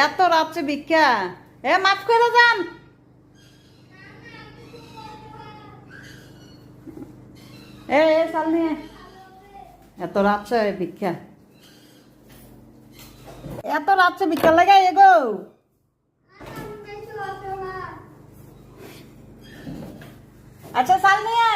এত রাত্রে ভিক্ষা মাফ করে যান। চাল নিয়ে এত রাত্রে ভিক্ষা, এত রাত্রে ভিক্ষা লাগাই এগো। আচ্ছা চাল নিয়ে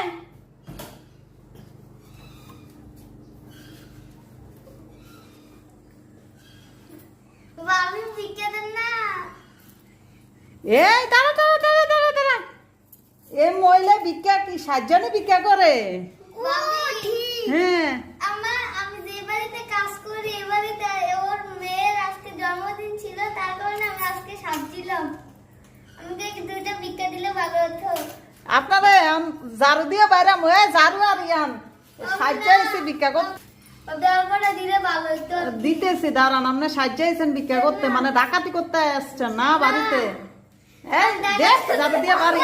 এই দাঁড়া দাঁড়া দাঁড়া দাঁড়া দাঁড়া, এ মহিলা ভিক্ষা কি সাতজনে ভিক্ষা করে? হ্যাঁ আমি যে বাড়িতে কাজ করি এ বাড়িতে ওর মেয়ের আজকে জন্মদিন ছিল, তার কারণে আমি আজকে সাজছিলাম। আমাকে দুইটা ভিক্ষা দিলে ভালো হতো। আপনারা ঝাড়ু দিয়ে বাইরে ময়ে ঝাড়ু আর ইয়ান সাহায্য ভিক্ষা করতে দিলে ভালো হতো। দিতেছি দাঁড়ান, আপনি সাহায্য ভিক্ষা করতে, মানে ডাকাতি করতে আসছেন না বাড়িতে? ঝাড়ু দিয়ে বাড়ি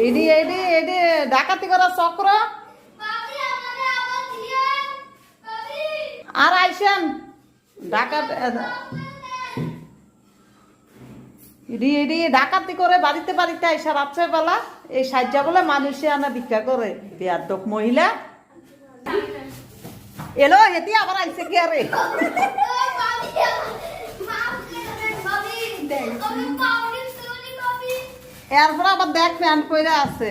এডি এডি এডি ডাকাতি করা চক্র। আর আইসেন ডাকাত এডি এডি ডাকাতি করে বাড়িতে বাড়িতে আইসা রাত্রের বেলা এই সাজ্জা বলে মানুষে আনা ভিক্ষা করে। বেয়াদব মহিলা এলো, হেতি আবার আইসে কি আরে এরপর আবার দেখ প্যান্ট কইরা আছে।